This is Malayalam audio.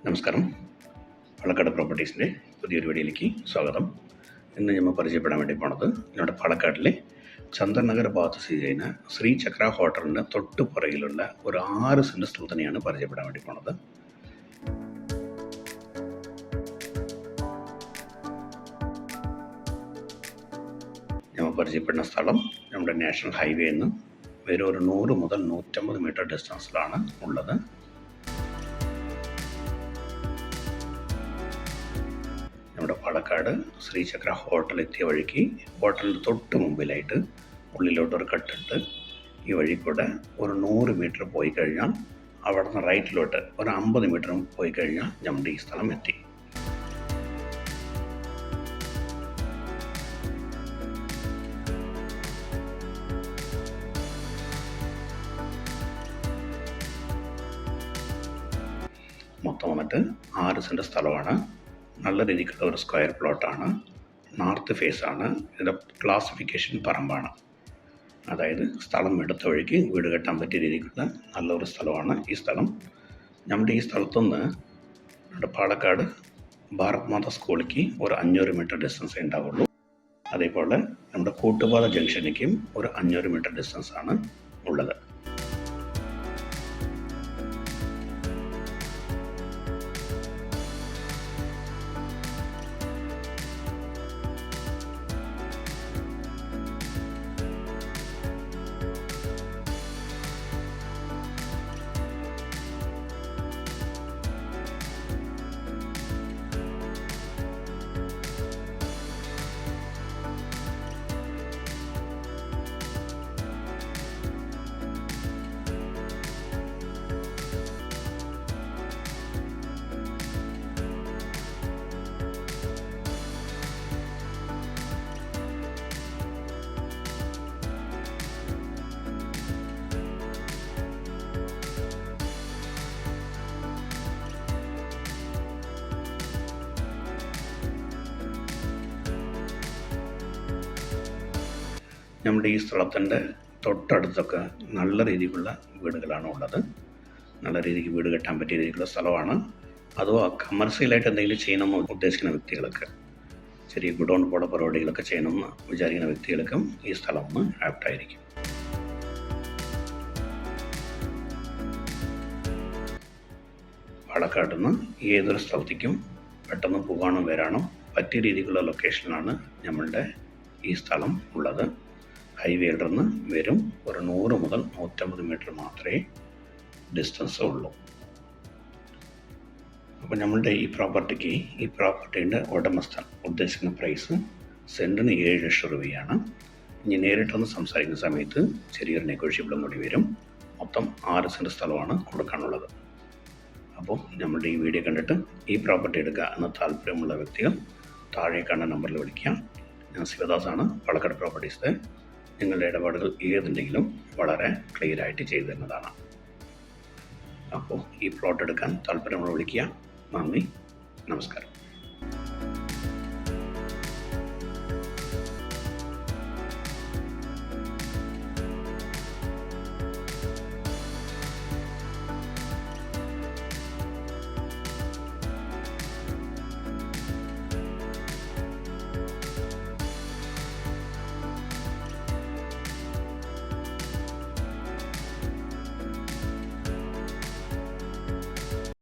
നമസ്കാരം. പാലക്കാട് പ്രോപ്പർട്ടീസിൻ്റെ പുതിയൊരു വീഡിയോയിലേക്ക് സ്വാഗതം. ഇന്ന് നമ്മൾ പരിചയപ്പെടാൻ വേണ്ടി പോണത് നമ്മുടെ പാലക്കാടിലെ ചന്ദൻ നഗർ ഭാഗത്ത് സ്ഥിതി ചെയ്യുന്ന ശ്രീചക്ര ഹോട്ടലിൻ്റെ തൊട്ട് പുറകിലുള്ള ഒരു 6 സെൻറ്റ് സ്ഥലം തന്നെയാണ് പരിചയപ്പെടാൻ വേണ്ടി പോണത്. നമ്മൾ പരിചയപ്പെടുന്ന സ്ഥലം നമ്മുടെ നാഷണൽ ഹൈവേ നിന്ന് വെറും ഒരു 100 മുതൽ 150 മീറ്റർ ഡിസ്റ്റൻസിലാണ് ഉള്ളത്. നമ്മുടെ പാലക്കാട് ശ്രീചക്ര ഹോട്ടൽ എത്തിയ വഴിക്ക് ഹോട്ടലിൻ്റെ തൊട്ട് മുമ്പിലായിട്ട് ഉള്ളിലോട്ടൊരു കട്ടുണ്ട്. ഈ വഴി കൂടെ ഒരു 100 മീറ്റർ പോയി കഴിഞ്ഞാൽ അവിടെ നിന്ന് റൈറ്റിലോട്ട് ഒരു 50 മീറ്റർ പോയി കഴിഞ്ഞാൽ നമ്മുടെ ഈ സ്ഥലം എത്തി. മൊത്തം വന്നിട്ട് 6 സെൻറ്റ് സ്ഥലമാണ്. നല്ല രീതിക്കുള്ള ഒരു സ്ക്വയർ പ്ലോട്ടാണ്. നോർത്ത് ഫേസാണ്. ഇതിൻ്റെ ക്ലാസിഫിക്കേഷൻ പറമ്പാണ്. അതായത് സ്ഥലം എടുത്ത വഴിക്ക് വീട് കെട്ടാൻ പറ്റിയ രീതിക്കുള്ള നല്ലൊരു സ്ഥലമാണ് ഈ സ്ഥലം. നമ്മുടെ ഈ സ്ഥലത്തുനിന്ന് നമ്മുടെ പാലക്കാട് ഭാരത് മാതാ സ്കൂളിലേക്ക് ഒരു 500 മീറ്റർ ഡിസ്റ്റൻസേ ഉണ്ടാവുള്ളൂ. അതേപോലെ നമ്മുടെ കൂട്ടുപാത ജംഗ്ഷനിലേക്കും ഒരു 500 മീറ്റർ ഡിസ്റ്റൻസാണ് ഉള്ളത്. നമ്മുടെ ഈ സ്ഥലത്തിൻ്റെ തൊട്ടടുത്തൊക്കെ നല്ല രീതിക്കുള്ള വീടുകളാണ് ഉള്ളത്. നല്ല രീതിക്ക് വീട് കെട്ടാൻ പറ്റിയ രീതിക്കുള്ള സ്ഥലമാണ്. അഥവാ കമേഴ്സ്യലായിട്ട് എന്തെങ്കിലും ചെയ്യണമെന്ന് ഉദ്ദേശിക്കുന്ന വ്യക്തികൾക്ക്, ചെറിയ ഗുഡൗൺ പോലെ പരിപാടികളൊക്കെ ചെയ്യണമെന്ന് വിചാരിക്കുന്ന വ്യക്തികൾക്കും ഈ സ്ഥലം ഒന്ന് ആപ്റ്റായിരിക്കും. പാലക്കാട് നിന്ന് ഏതൊരു സ്ഥലത്തേക്കും പെട്ടെന്ന് പോകാനോ വരാനോ പറ്റിയ രീതിക്കുള്ള ലൊക്കേഷനിലാണ് നമ്മളുടെ ഈ സ്ഥലം ഉള്ളത്. ഹൈവേയിൽ നിന്ന് വരും ഒരു 100 മുതൽ 150 മീറ്റർ മാത്രമേ ഡിസ്റ്റൻസ് ഉള്ളൂ. അപ്പോൾ നമ്മളുടെ ഈ പ്രോപ്പർട്ടീൻ്റെ ഉടമസ്ഥൻ ഉദ്ദേശിക്കുന്ന പ്രൈസ് സെൻറ്റിന് 7 ലക്ഷം രൂപയാണ്. ഇനി നേരിട്ടൊന്ന് സംസാരിക്കുന്ന സമയത്ത് ചെറിയൊരു നെഗോഷ്യബിളും കൂടി വരും. മൊത്തം 6 സെൻറ്റ് സ്ഥലമാണ് കൊടുക്കാനുള്ളത്. അപ്പോൾ നമ്മളുടെ ഈ വീഡിയോ കണ്ടിട്ട് ഈ പ്രോപ്പർട്ടി എടുക്കുക എന്ന താല്പര്യമുള്ള വ്യക്തികൾ താഴെ കാണുന്ന നമ്പറിൽ വിളിക്കാം. ഞാൻ ശിവദാസാണ്, പാലക്കാട് പ്രോപ്പർട്ടീസ്. നിങ്ങളുടെ ഇടപാടുകൾ ഏതുണ്ടെങ്കിലും വളരെ ക്ലിയറായിട്ട് ചെയ്തു തരുന്നതാണ്. അപ്പോൾ ഈ പ്ലോട്ട് എടുക്കാൻ താല്പര്യമുള്ള വിളിക്കുക. നന്ദി, നമസ്കാരം.